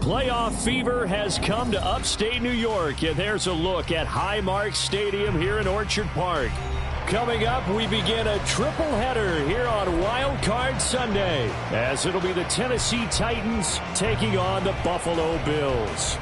Playoff fever has come to upstate New York, and there's a look at Highmark Stadium here in Orchard Park. Coming up, we begin a triple header here on Wildcard Sunday, as it'll be the Tennessee Titans taking on the Buffalo Bills.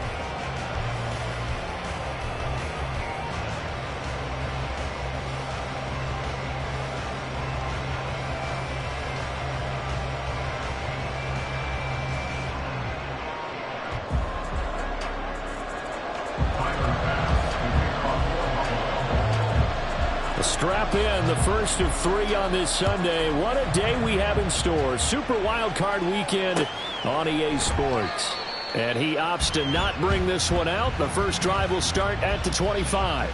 Strap in, the first of 3 on this Sunday. What a day we have in store. Super Wildcard Weekend on EA Sports. And he opts to not bring this one out. The first drive will start at the 25.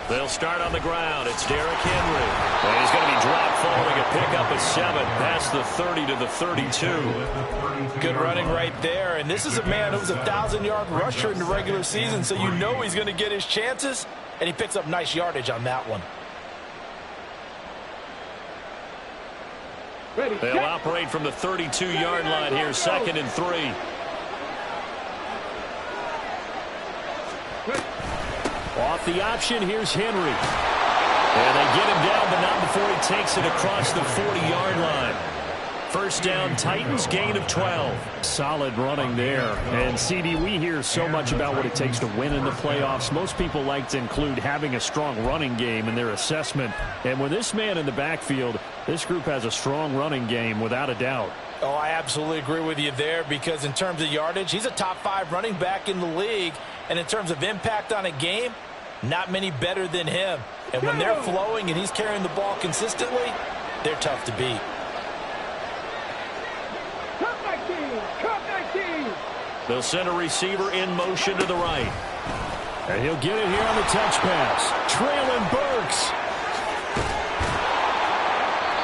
They'll start on the ground. It's Derrick Henry. And he's going to be dropped following a pickup of 7 past the 30 to the 32. Good running right there. And this is a man who was a 1,000-yard rusher in the regular season, so you know he's going to get his chances, and he picks up nice yardage on that one. They'll operate from the 32-yard line here, 2nd and 3. Off the option, here's Henry. And they get him down, but not before he takes it across the 40-yard line. First down, Titans, gain of 12. Solid running there. And, CD, we hear so much about what it takes to win in the playoffs. Most people like to include having a strong running game in their assessment. And with this man in the backfield, this group has a strong running game without a doubt. Oh, I absolutely agree with you there, because in terms of yardage, he's a top 5 running back in the league. And in terms of impact on a game, not many better than him. And when they're flowing and he's carrying the ball consistently, they're tough to beat. They'll send a receiver in motion to the right. And he'll get it here on the touch pass. Traylon Burks.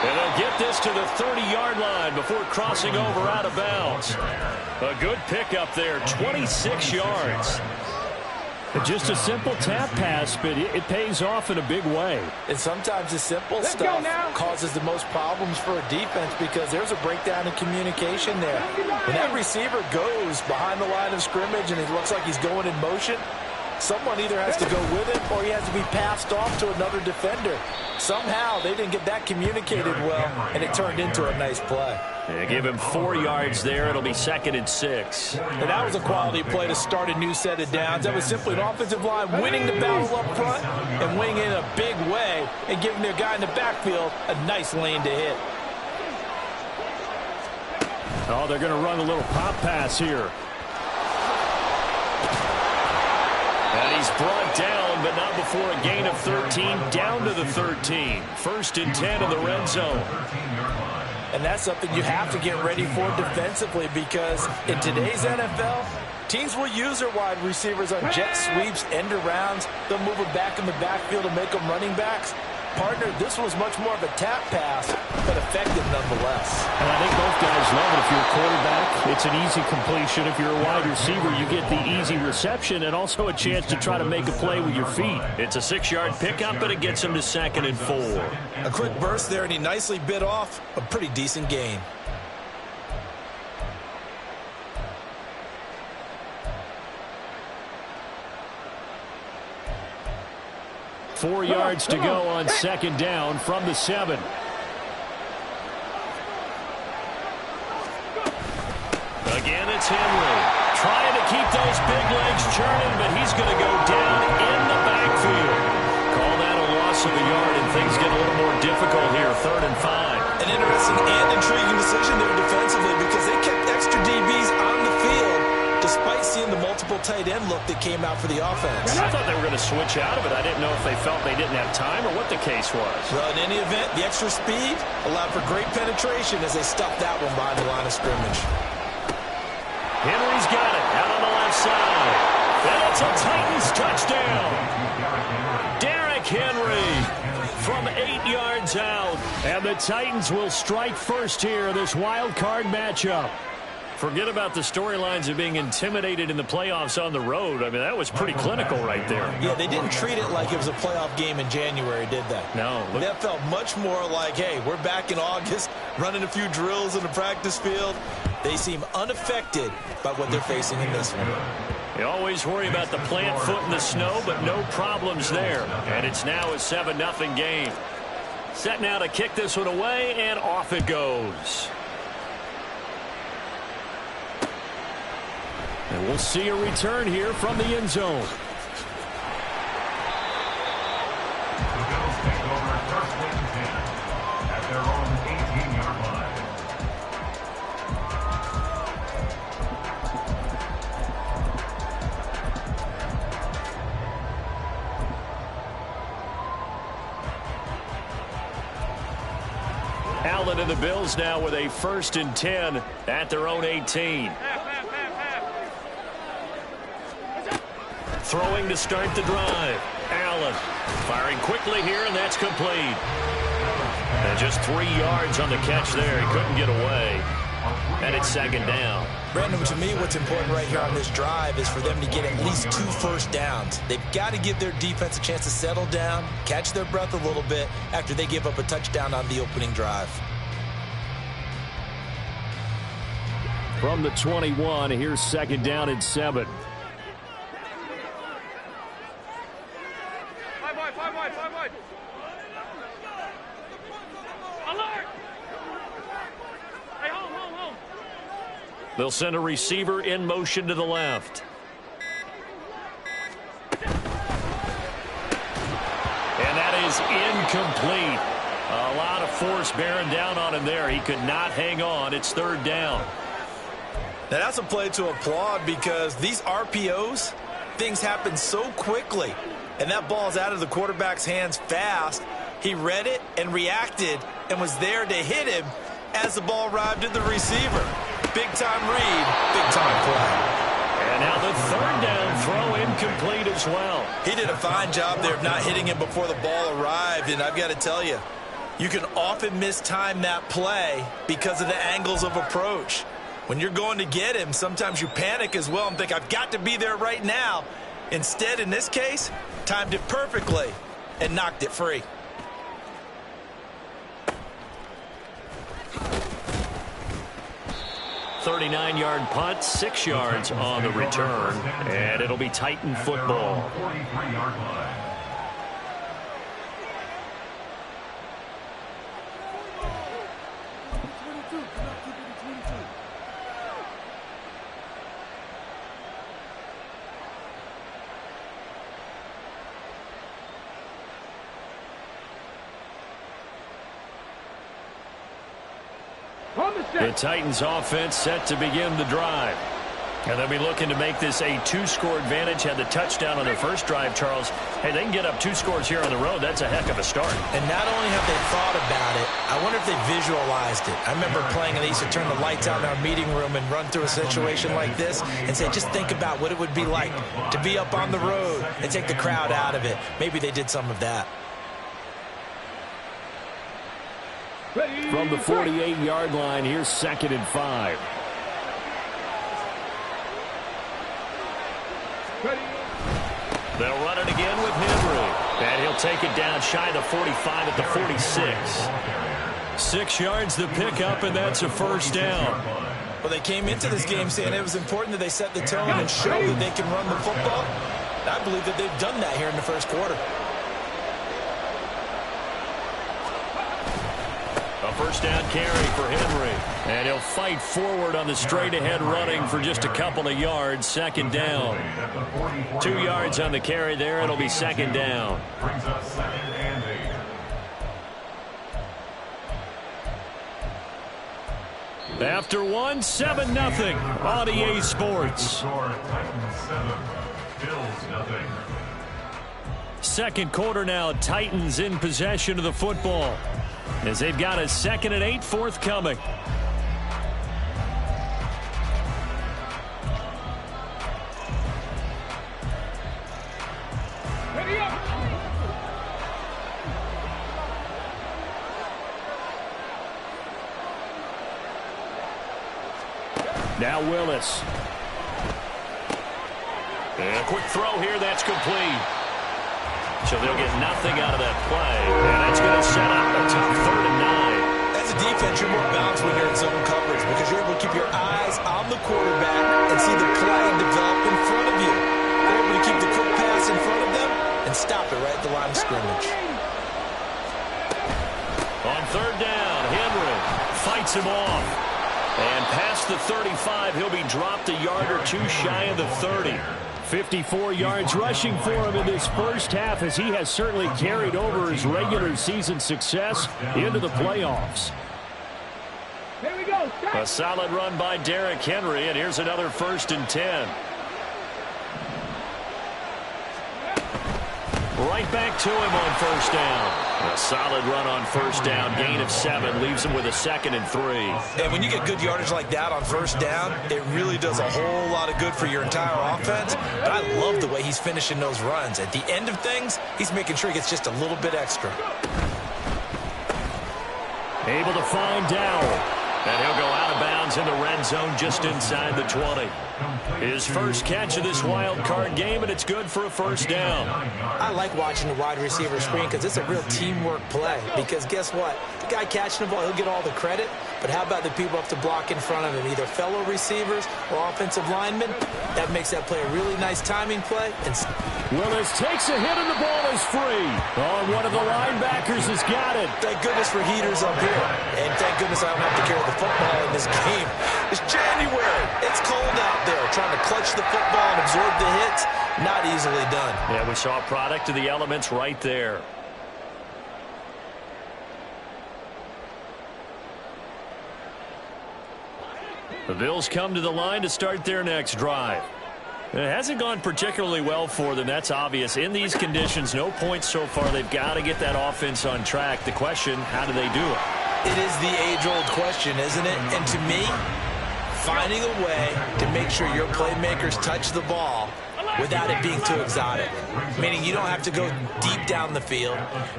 And they'll get this to the 30-yard line before crossing over out of bounds. A good pickup there, 26 yards. Just a simple tap pass, but it pays off in a big way. And sometimes the simple stuff causes the most problems for a defense, because there's a breakdown in communication there. When that receiver goes behind the line of scrimmage and it looks like he's going in motion, someone either has to go with it or he has to be passed off to another defender. Somehow they didn't get that communicated well, and it turned into a nice play. They give him 4 yards there. It'll be 2nd and 6. And that was a quality play to start a new set of downs. That was simply an offensive line winning the battle up front and winning in a big way and giving their guy in the backfield a nice lane to hit. Oh, they're going to run a little pop pass here. And he's brought down, but not before a gain of 13, down to the 13. 1st and 10 in the red zone. And that's something you have to get ready for defensively, because in today's NFL, teams will use their wide receivers on jet sweeps, end arounds. They'll move them back in the backfield and make them running backs. Partner, this was much more of a tap pass, but effective nonetheless. And I think both guys love it. If you're a quarterback, it's an easy completion. If you're a wide receiver, you get the easy reception and also a chance to try to make a play with your feet. It's a 6-yard pickup, but it gets him to 2nd and 4. A quick burst there, and he nicely bit off a pretty decent gain. Four yards to go on 2nd down from the 7. Again, it's Henry. Trying to keep those big legs churning, but he's going to go down in the backfield. Call that a loss of a yard, and things get a little more difficult here, 3rd and 5. An interesting and intriguing decision there defensively, because they kept extra DBs on the field despite seeing the multiple tight end look that came out for the offense. I thought they were going to switch out of it. I didn't know if they felt they didn't have time or what the case was. Well, in any event, the extra speed allowed for great penetration as they stuffed that one behind the line of scrimmage. Henry's got it out on the left side. And it's a Titans touchdown. Derrick Henry from 8 yards out. And the Titans will strike first here in this wild card matchup. Forget about the storylines of being intimidated in the playoffs on the road. I mean, that was pretty clinical right there. Yeah, they didn't treat it like it was a playoff game in January, did they? No. That felt much more like, hey, we're back in August, running a few drills in the practice field. They seem unaffected by what they're facing in this one. You always worry about the plant foot in the snow, but no problems there. And it's now a 7-0 game. Set now to kick this one away, and off it goes. And we'll see a return here from the end zone. The Bills take over first and 10 at their own 18-yard line. Allen and the Bills now with a 1st and 10 at their own 18. Throwing to start the drive. Allen firing quickly here, and that's complete. And just 3 yards on the catch there. He couldn't get away. And it's 2nd down. Brandon, to me, what's important right here on this drive is for them to get at least 2 first downs. They've got to give their defense a chance to settle down, catch their breath a little bit after they give up a touchdown on the opening drive. From the 21, here's 2nd down and 7. They'll send a receiver in motion to the left. And that is incomplete. A lot of force bearing down on him there. He could not hang on. It's 3rd down. Now, that's a play to applaud because these RPOs, things happen so quickly. And that ball's out of the quarterback's hands fast. He read it and reacted and was there to hit him as the ball arrived at the receiver. Big-time read, big-time play. And now the 3rd down throw incomplete as well. He did a fine job there of not hitting him before the ball arrived. And I've got to tell you, you can often mistime that play because of the angles of approach. When you're going to get him, sometimes you panic as well and think, I've got to be there right now. Instead, in this case, timed it perfectly and knocked it free. .39-yard punt, 6 yards on the return, and it'll be Titan football. 43-yard line. The Titans offense set to begin the drive. And they'll be looking to make this a 2-score advantage. Had the touchdown on their first drive, Charles. Hey, they can get up 2 scores here on the road. That's a heck of a start. And not only have they thought about it, I wonder if they visualized it. I remember playing, and they used to turn the lights out in our meeting room and run through a situation like this and say, just think about what it would be like to be up on the road and take the crowd out of it. Maybe they did some of that. From the 48-yard line, here's 2nd and 5. They'll run it again with Henry. And he'll take it down shy of the 45 at the 46. 6 yards the pickup, and that's a 1st down. Well, they came into this game saying it was important that they set the tone and show that they can run the football. I believe that they've done that here in the first quarter. A 1st down carry for Henry. And he'll fight forward on the straight-ahead running for just a couple of yards. 2nd down. 2 yards on the carry there. It'll be 2nd down. Brings us 2nd and 8. After 1, 7-0 on EA Sports. Titans 7, Bills 0. Second quarter now, Titans in possession of the football as they've got a 2nd and 8 forthcoming. Now Willis. And a quick throw here. That's complete. So they'll get nothing out of that play. And that's going to set up a tough 3rd and 9. As a defense, you're more balanced when you're in zone coverage because you're able to keep your eyes on the quarterback and see the play develop in front of you. You're able to keep the quick pass in front of them and stop it right at the line of scrimmage. On 3rd down, Henry fights him off. And past the 35, he'll be dropped a yard or two shy of the 30. 54 yards rushing for him in this first half as he has certainly carried over his regular season success into the playoffs. Here we go. A solid run by Derrick Henry, and here's another 1st and 10. Right back to him on 1st down. A solid run on 1st down. Gain of 7 leaves him with a 2nd and 3. And when you get good yardage like that on 1st down, it really does a whole lot of good for your entire offense. But I love the way he's finishing those runs. At the end of things, he's making sure he gets just a little bit extra. Able to find Dowell. And he'll go out of bounds in the red zone just inside the 20. His first catch of this wild card game, and it's good for a 1st down. I like watching the wide receiver screen because it's a real teamwork play. Because guess what? The guy catching the ball, he'll get all the credit. But how about the people up to block in front of him, either fellow receivers or offensive linemen? That makes that play a really nice timing play. And Willis takes a hit and the ball is free. Oh, one of the linebackers has got it. Thank goodness for heaters up here. And thank goodness I don't have to carry the football in this game. It's January. It's cold out there. Trying to clutch the football and absorb the hits, not easily done. Yeah, we saw a product of the elements right there. The Bills come to the line to start their next drive. It hasn't gone particularly well for them. That's obvious. In these conditions, no points so far. They've got to get that offense on track. The question, how do they do it? It is the age-old question, isn't it? And to me, finding a way to make sure your playmakers touch the ball without it being too exotic. Meaning you don't have to go deep down the field.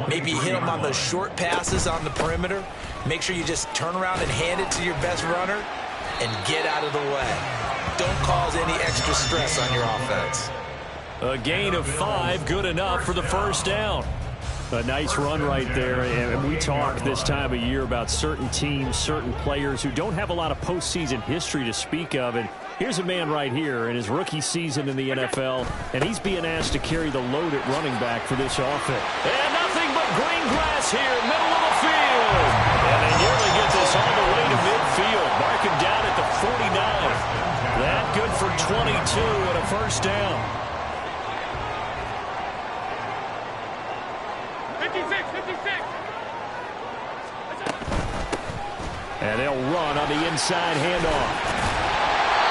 Maybe you hit them on those short passes on the perimeter. Make sure you just turn around and hand it to your best runner and get out of the way. Don't cause any extra stress on your offense. A gain of 5, good enough for the 1st down. A nice run right there, and we talk this time of year about certain teams, certain players who don't have a lot of postseason history to speak of, and here's a man right here in his rookie season in the NFL, and he's being asked to carry the load at running back for this offense. And nothing but green grass here, middle of the field. And they nearly get this all the way to midfield, marking down at the 49. That good for 22 and a 1st down. 56. And they'll run on the inside handoff.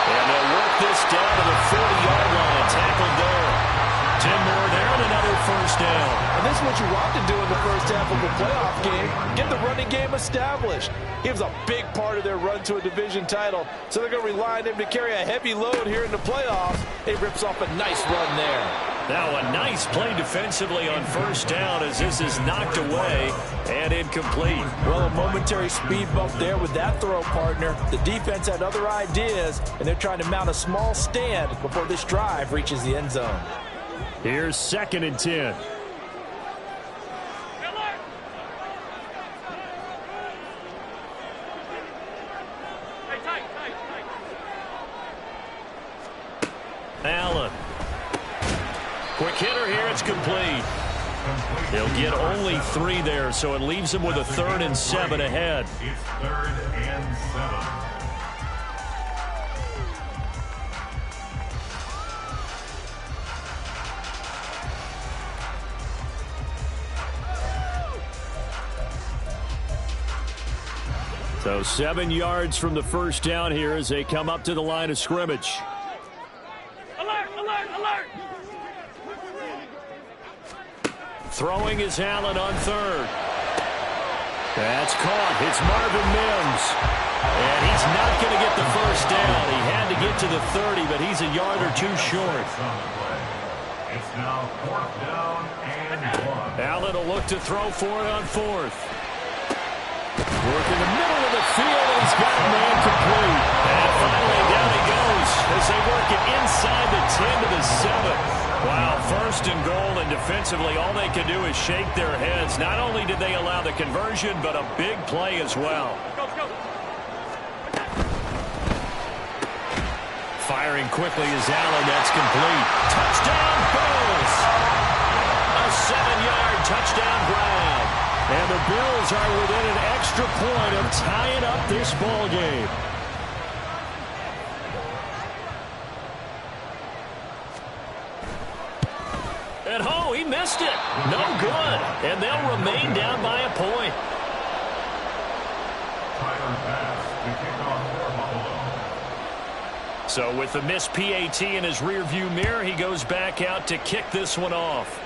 And they'll work this down to the 40-yard line. Tackled there. 10 more there and another 1st down. And this is what you want to do in the first half of a playoff game. Get the running game established. He was a big part of their run to a division title. So they're going to rely on him to carry a heavy load here in the playoffs. He rips off a nice run there. Now a nice play defensively on 1st down as this is knocked away and incomplete. Well, a momentary speed bump there with that throw, partner. The defense had other ideas, and they're trying to mount a small stand before this drive reaches the end zone. Here's 2nd and 10. Allen. Quick hitter here, it's complete. They'll get only 3 there, so it leaves them with a 3rd and 7 ahead. It's 3rd and 7. So 7 yards from the 1st down here as they come up to the line of scrimmage. Alert! Throwing is Allen on 3rd. That's caught. It's Marvin Mims. And he's not going to get the 1st down. He had to get to the 30, but he's a yard or 2 short. It's now 4th down and 1. Allen will look to throw for it on 4th. Work in the middle of the field, and he's got a man complete. And finally down can do is shake their heads. Not only did they allow the conversion, but a big play as well. Firing quickly is Allen. That's complete. Touchdown, Bills! A 7-yard touchdown grab. And the Bills are within an extra point of tying up this ball game. And oh, he missed it. No good. And they'll remain down by a point. So with the missed PAT in his rearview mirror, he goes back out to kick this one off.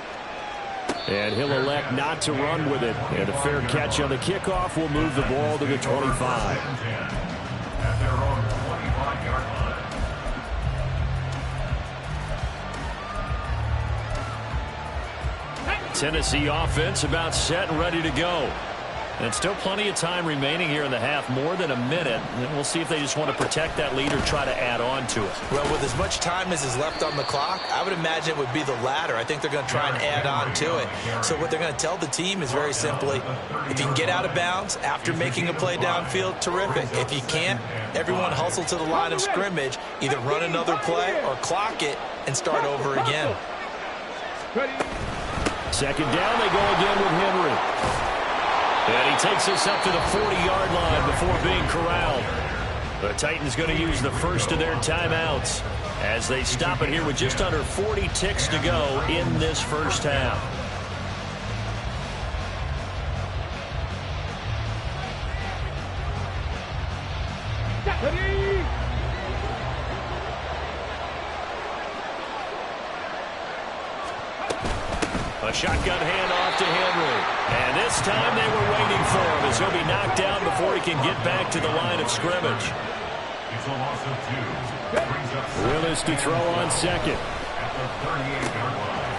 And he'll elect not to run with it. And a fair catch on the kickoff will move the ball to the 25. At their own 25-yard line. Tennessee offense about set and ready to go. And still plenty of time remaining here in the half, more than a minute. And we'll see if they just want to protect that lead or try to add on to it. Well, with as much time as is left on the clock, I would imagine it would be the latter. I think they're going to try and add on to it. So what they're going to tell the team is very simply, if you can get out of bounds after making a play downfield, terrific. If you can't, everyone hustle to the line of scrimmage, either run another play or clock it and start over again. Second down, they go again with Henry. And he takes us up to the 40-yard line before being corralled. The Titans going to use the first of their timeouts as they stop it here with just under 40 ticks to go in this first half. A shotgun handoff to Henry. And this time they were waiting for him as he'll be knocked down before he can get back to the line of scrimmage. It's a loss of 2. Brings up Willis to throw on second. at the 38-yard line.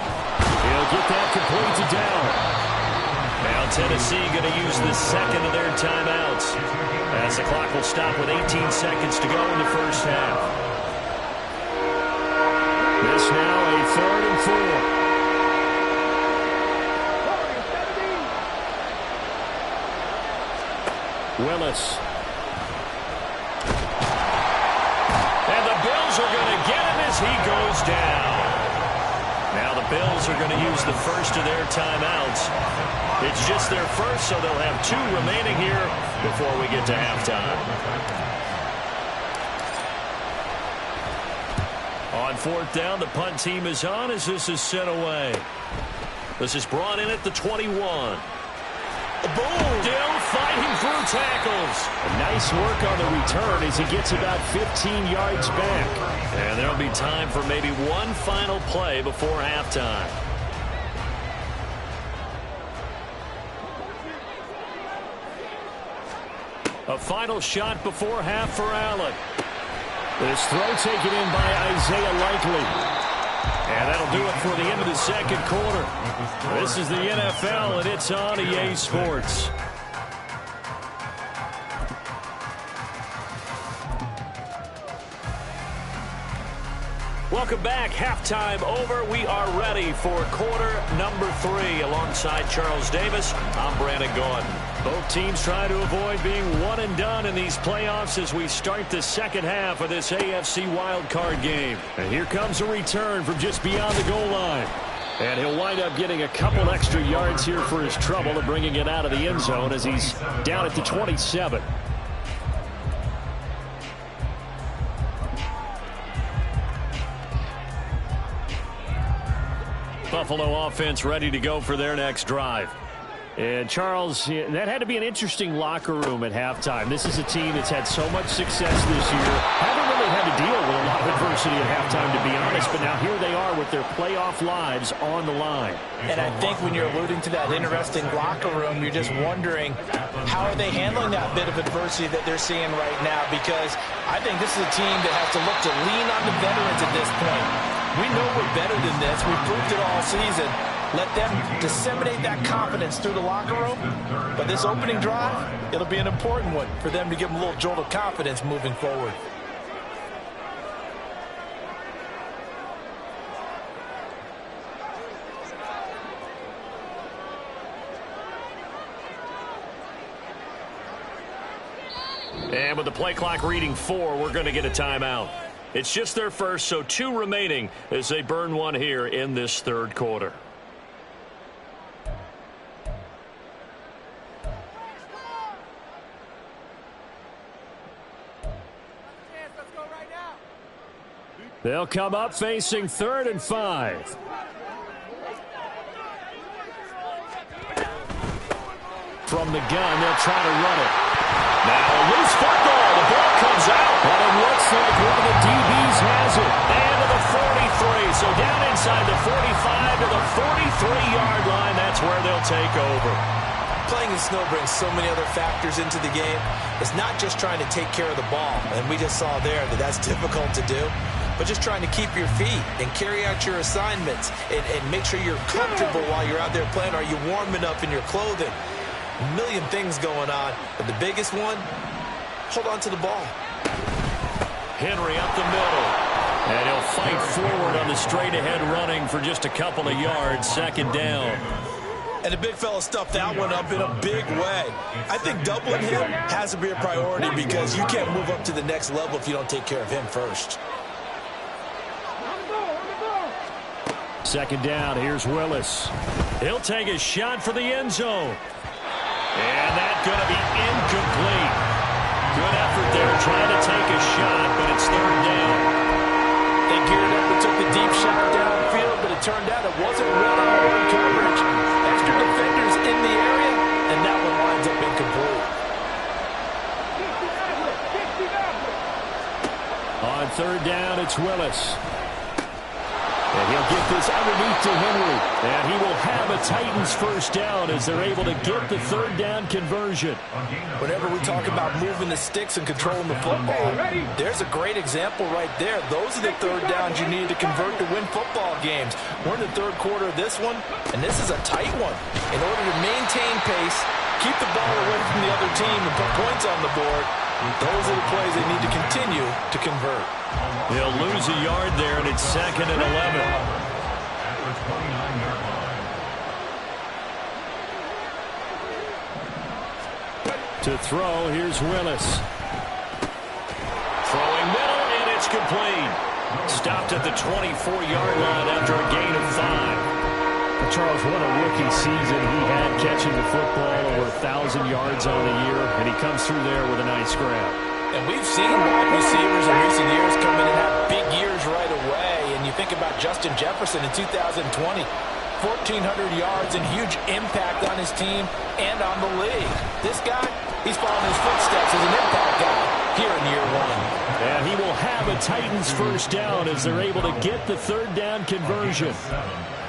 He'll get that complete to down. Now Tennessee going to use the second of their timeouts as the clock will stop with 18 seconds to go in the first half. This now a 3rd and 4. Willis. And the Bills are going to get him as he goes down. Now the Bills are going to use the first of their timeouts. It's just their first, so they'll have 2 remaining here before we get to halftime. On 4th down, the punt team is on as this is sent away. This is brought in at the 21. Boom! Still fighting through tackles. Nice work on the return as he gets about 15 yards back. And there'll be time for maybe one final play before halftime. A final shot before half for Allen. This throw taken in by Isaiah Likely. And that'll do it for the end of the second quarter. This is the NFL, and it's on EA Sports. Welcome back. Halftime over. We are ready for quarter number 3. Alongside Charles Davis, I'm Brandon Gordon. Both teams try to avoid being one and done in these playoffs as we start the second half of this AFC Wildcard game. And here comes a return from just beyond the goal line. And he'll wind up getting a couple extra yards here for his trouble of bringing it out of the end zone as he's down at the 27. Buffalo offense ready to go for their next drive. And Charles, that had to be an interesting locker room at halftime. This is a team that's had so much success this year. Haven't really had to deal with a lot of adversity at halftime, to be honest. But now here they are with their playoff lives on the line. And I think when you're alluding to that interesting locker room, you're just wondering how are they handling that bit of adversity that they're seeing right now? Because I think this is a team that has to look to lean on the veterans at this point. We know we're better than this. We've proved it all season. Let them disseminate that confidence through the locker room. But this opening drive, it'll be an important one for them to give them a little jolt of confidence moving forward. And with the play clock reading 4, we're going to get a timeout. It's just their first, so 2 remaining as they burn one here in this third quarter. They'll come up facing 3rd and 5. From the gun, they'll try to run it. Now a loose football. The ball comes out. But it looks like one of the DBs has it. And to the 43. So down inside the 45 to the 43-yard line. That's where they'll take over. Playing in snow brings so many other factors into the game. It's not just trying to take care of the ball. And we just saw there that that's difficult to do. But just trying to keep your feet and carry out your assignments and make sure you're comfortable while you're out there playing. Are you warm enough in your clothing? A million things going on, but the biggest one, hold on to the ball. Henry up the middle, and he'll fight forward on the straight-ahead running for just a couple of yards, 2nd down. And the big fella stuffed that one up in a big way. I think doubling him has to be a priority because you can't move up to the next level if you don't take care of him first. 2nd down, here's Willis. He'll take a shot for the end zone. And that's going to be incomplete. Good effort there trying to take a shot, but it's 3rd down. They geared up and took the deep shot downfield, but it turned out it wasn't really in coverage. Extra defenders in the area, and that one winds up incomplete. On 3rd down, it's Willis. And he'll get this underneath to Henry. And he will have a Titans first down as they're able to get the 3rd down conversion. Whenever we talk about moving the sticks and controlling the football, there's a great example right there. Those are the 3rd downs you need to convert to win football games. We're in the 3rd quarter of this one, and this is a tight one. In order to maintain pace, keep the ball away from the other team, and put points on the board, those are the plays they need to continue to convert. They'll lose a yard there, and it's 2nd and 11. To throw, here's Willis. Throwing middle, and it's complete. Stopped at the 24-yard line after a gain of 5. Charles, what a rookie season he had catching the football, over 1,000 yards on the year, and he comes through there with a nice grab. And we've seen wide receivers in recent years come in and have big years right away. And you think about Justin Jefferson in 2020, 1,400 yards and huge impact on his team and on the league. This guy, he's following his footsteps as an impact guy here in year 1. And he will have a Titans first down as they're able to get the 3rd down conversion.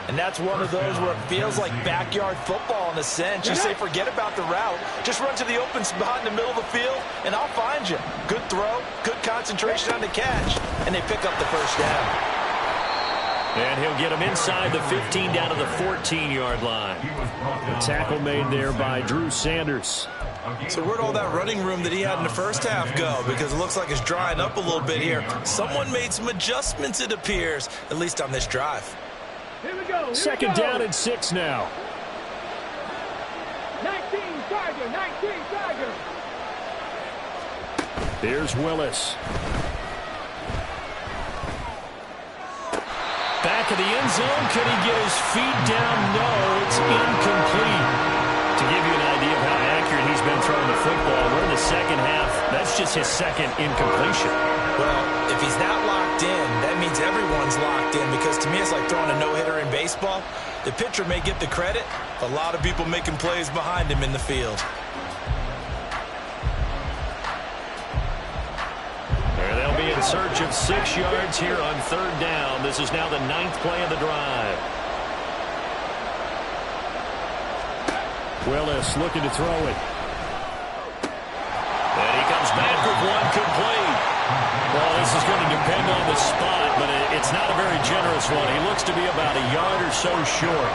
And that's one of those where it feels like backyard football in a sense. You say, forget about the route. Just run to the open spot in the middle of the field, and I'll find you. Good throw, good concentration on the catch, and they pick up the first down. And he'll get him inside the 15 down to the 14-yard line. The tackle made there by Drew Sanders. So where'd all that running room that he had in the first half go? Because it looks like it's drying up a little bit here. Someone made some adjustments, it appears, at least on this drive. Here we go. 2nd down and 6 now. 19 Tiger, 19 Tiger. Here's Willis. Back of the end zone. Can he get his feet down? No, it's incomplete. To give you an idea of how accurate he's been throwing the football, we're in the 2nd half. That's just his 2nd incompletion. Well, if he's not locked in, that means everyone's locked in, because to me it's like throwing a no-hitter in baseball. The pitcher may get the credit, a lot of people making plays behind him in the field. They'll be in search of 6 yards here on 3rd down. This is now the 9th play of the drive. Willis looking to throw it. And he comes back with one complete. Well, this is going to depend on the spot, but it's not a very generous one. He looks to be about a yard or so short.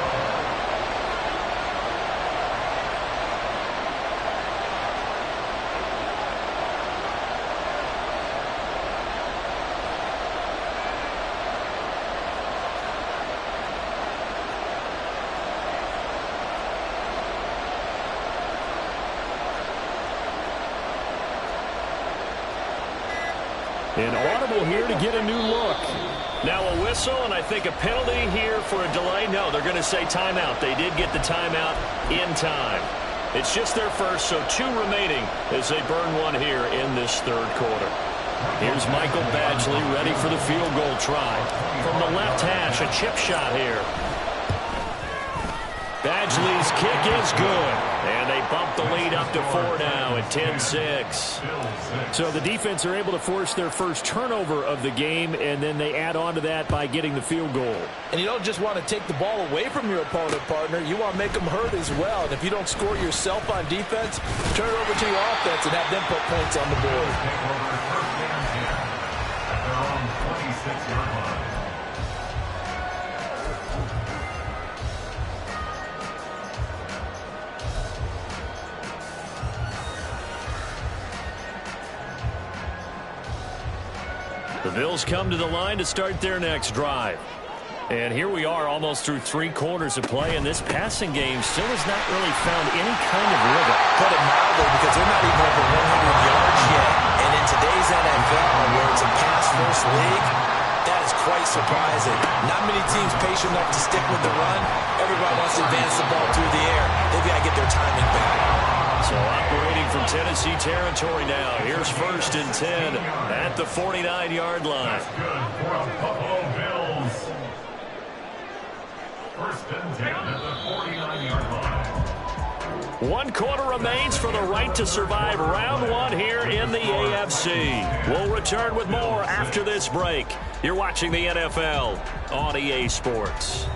An audible here to get a new look. Now a whistle, and I think a penalty here for a delay. No, they're going to say timeout. They did get the timeout in time. It's just their first, so 2 remaining as they burn one here in this third quarter. Here's Michael Badgley ready for the field goal try. From the left hash, a chip shot here. Badgley's kick is good. And they bump the lead up to 4 now at 10-6. So the defense are able to force their first turnover of the game, and then they add on to that by getting the field goal. And you don't just want to take the ball away from your opponent, partner. You want to make them hurt as well. And if you don't score yourself on defense, turn it over to your offense and have them put points on the board. At their own 26-yard line. The Bills come to the line to start their next drive. And here we are almost through 3 quarters of play, and this passing game still has not really found any kind of rhythm. Put it mildly, because they're not even over 100 yards yet. And in today's NFL, where it's a pass-first league, that is quite surprising. Not many teams patient enough to stick with the run. Everybody wants to advance the ball through the air. They've got to get their timing back. So operating from Tennessee territory now. Here's 1st and 10 at the 49-yard line. That's good for the Buffalo Bills. 1st and 10 at the 49-yard line. 1 quarter remains for the right to survive round 1 here in the AFC. We'll return with more after this break. You're watching the NFL on EA Sports.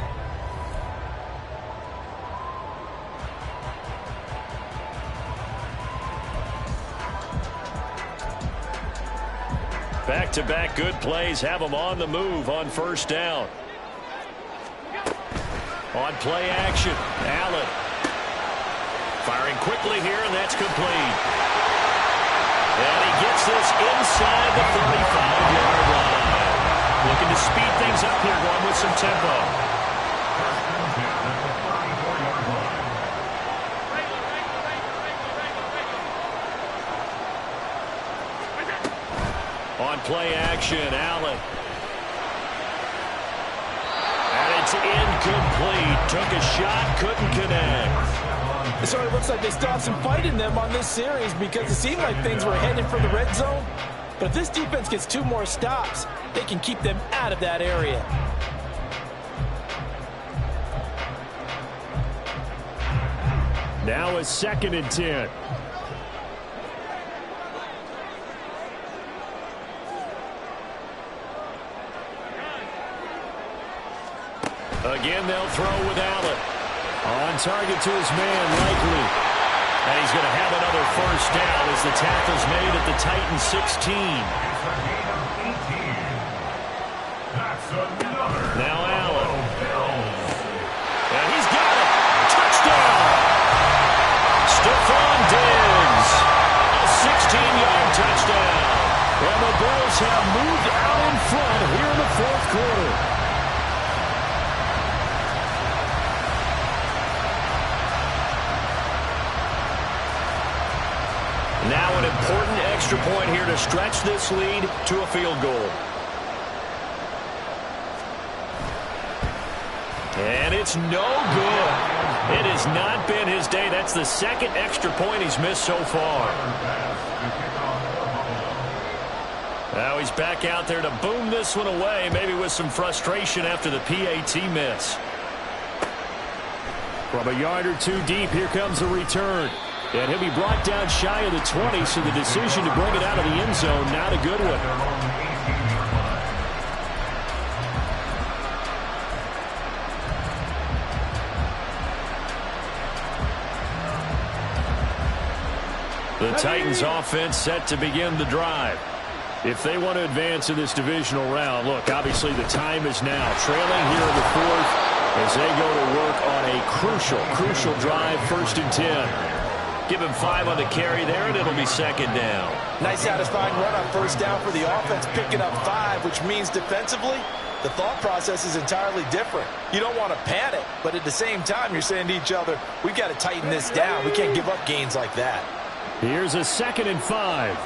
Back-to-back good plays have them on the move on 1st down. On play action, Allen. Firing quickly here, and that's complete. And he gets this inside the 35-yard line. Looking to speed things up here, going with some tempo. On play action, Allen. And it's incomplete. Took a shot, couldn't connect. It sort of looks like they still have some fight in them on this series, because it seemed like things were headed for the red zone. But if this defense gets 2 more stops, they can keep them out of that area. Now a 2nd and 10. Again, they'll throw with Allen. On target to his man, Likely. And he's going to have another 1st down as the tackle's made at the Titans 16. Now Allen. And he's got it. Touchdown. Stephon Diggs. A 16-yard touchdown. And the Bills have moved out in front here in the 4th quarter. Now an important extra point here to stretch this lead to a field goal. And it's no good. It has not been his day. That's the 2nd extra point he's missed so far. Now he's back out there to boom this one away, maybe with some frustration after the PAT miss. From a yard or 2 deep, here comes the return. And he'll be brought down shy of the 20, so the decision to bring it out of the end zone, not a good one. The Titans offense set to begin the drive. If they want to advance in this divisional round, look, obviously the time is now. Trailing here in the 4th as they go to work on a crucial drive, 1st and 10. Give him 5 on the carry there, and it'll be 2nd down. Nice satisfying run on 1st down for the offense, picking up 5, which means defensively, the thought process is entirely different. You don't want to panic, but at the same time, you're saying to each other, we've got to tighten this down. We can't give up gains like that. Here's a 2nd and 5.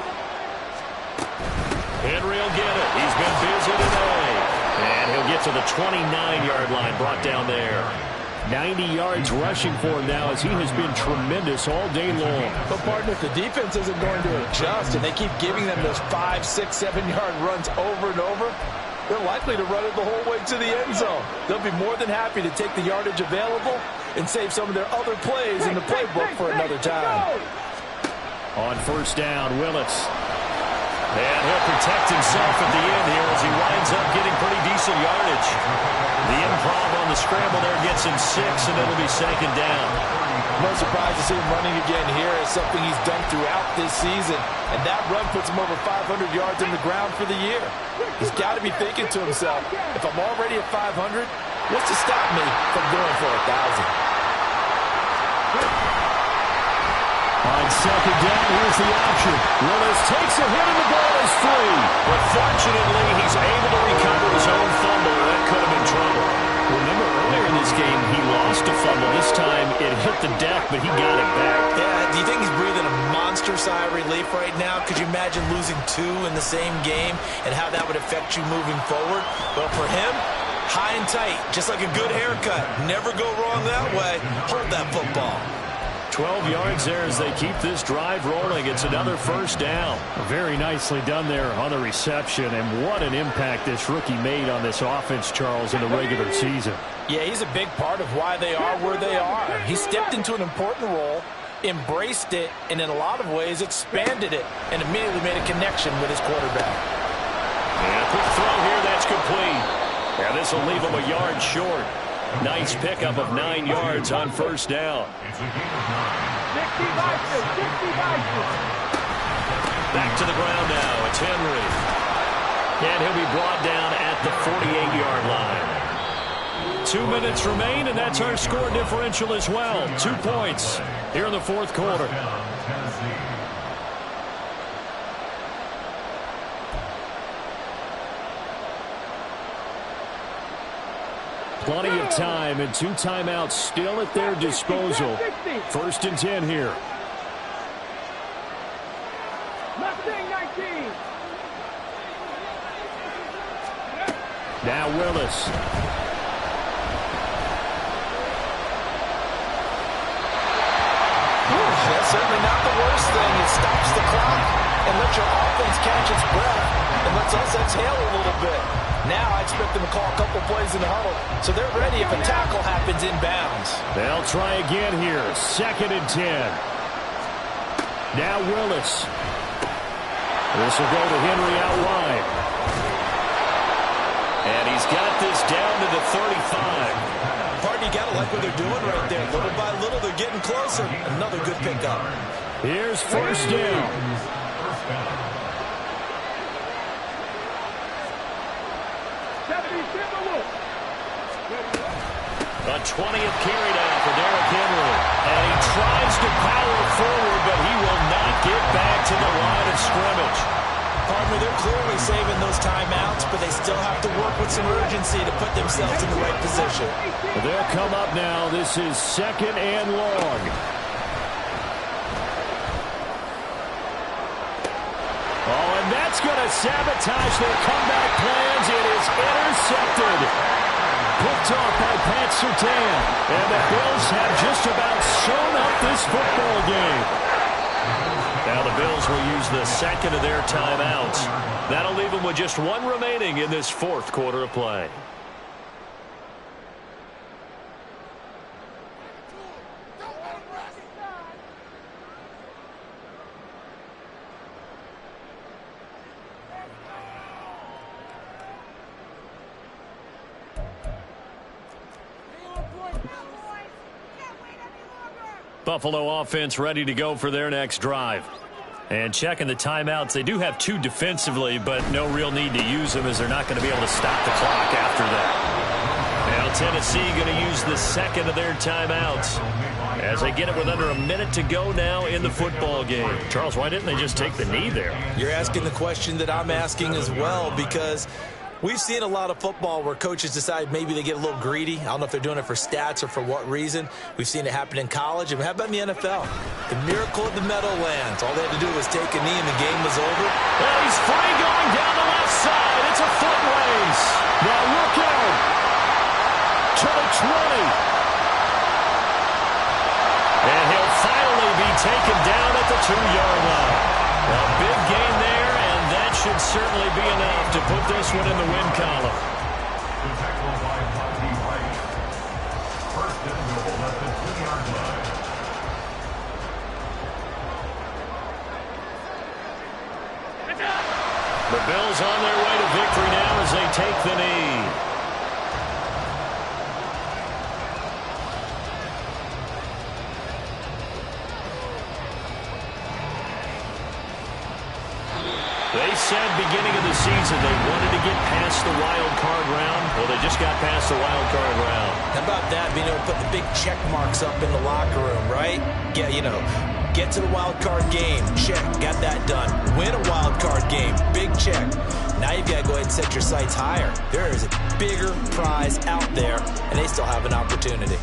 Henry will get it. He's been busy today. And he'll get to the 29-yard line, brought down there. 90 yards rushing for him now as he has been tremendous all day long. But, partner, if the defense isn't going to adjust and they keep giving them those 5, 6, 7-yard runs over and over, they're likely to run it the whole way to the end zone. They'll be more than happy to take the yardage available and save some of their other plays in the playbook for another time. On first down, Willis. And he'll protect himself at the end here as he winds up getting pretty decent yardage. The improv on the scramble there gets him 6, and it'll be second down. No surprise to see him running again here. It's something he's done throughout this season. And that run puts him over 500 yards in the ground for the year. He's got to be thinking to himself, if I'm already at 500, what's to stop me from going for 1,000? On second down, here's the option. Willis takes a hit and the ball is free. But fortunately, he's able to recover his own fumble. That could have been trouble. Remember, earlier in this game, he lost a fumble. This time, it hit the deck, but he got it back. Yeah, do you think he's breathing a monster sigh of relief right now? Could you imagine losing 2 in the same game and how that would affect you moving forward? Well, for him, high and tight, just like a good haircut. Never go wrong that way. Hold that football. 12 yards there as they keep this drive rolling. It's another first down. Very nicely done there on the reception, and what an impact this rookie made on this offense, Charles, in the regular season. Yeah, he's a big part of why they are where they are. He stepped into an important role, embraced it, and in a lot of ways expanded it, and immediately made a connection with his quarterback. And a quick throw here, that's complete. Yeah, this will leave him a yard short. Nice pickup of 9 yards on first down. Back to the ground now. It's Henry. And he'll be brought down at the 48-yard line. 2 minutes remain, and that's our score differential as well. 2 points here in the fourth quarter. Plenty of time and 2 timeouts still at their disposal. First and 10 here. Now Willis. That's certainly not the worst thing. It stops the clock and lets your offense catch its breath and lets us exhale a little bit. Now I expect them to call a couple plays in the huddle, so they're ready if a tackle happens inbounds. They'll try again here. Second and 10. Now Willis. This will go to Henry out wide. And he's got this down to the 35. Partner, you got to like what they're doing right there. Little by little, they're getting closer. Another good pickup. Here's first down. A 20th carry down for Derrick Henry. And he tries to power forward, but he will not get back to the line of scrimmage. Partner, they're clearly saving those timeouts, but they still have to work with some urgency to put themselves in the right position. They'll come up now. This is second and long. Oh, and that's going to sabotage their comeback plans. It is intercepted. Picked off by Pat Surtain. And the Bills have just about sewn up this football game. Now the Bills will use the second of their timeouts. That'll leave them with just 1 remaining in this fourth quarter of play. Buffalo offense ready to go for their next drive. And checking the timeouts, they do have 2 defensively, but no real need to use them as they're not going to be able to stop the clock after that. Now Tennessee going to use the second of their timeouts as they get it with under a minute to go now in the football game. Charles, why didn't they just take the knee there? You're asking the question that I'm asking as well, because We've seen a lot of football where coaches decide maybe they get a little greedy. I don't know if they're doing it for stats or for what reason. We've seen it happen in college. And how about in the NFL? The miracle of the Meadowlands. All they had to do was take a knee and the game was over. Well, he's free going down the left side. It's a foot race. Now look out. To the 20. And he'll finally be taken down at the 2-yard line. A big gain there, and that should certainly be enough to put this one in the win column. The tackle by Monty White. First and goal at the 2-yard line. The Bills on their way to victory now as they take the knee. They said beginning of the season they wanted to get past the wild card round. Well, they just got past the wild card round. How about that, being able to put the big check marks up in the locker room, right? Yeah, get to the wild card game. Check, got that done. Win a wild card game. Big check. Now you've got to go ahead and set your sights higher. There is a bigger prize out there, and they still have an opportunity.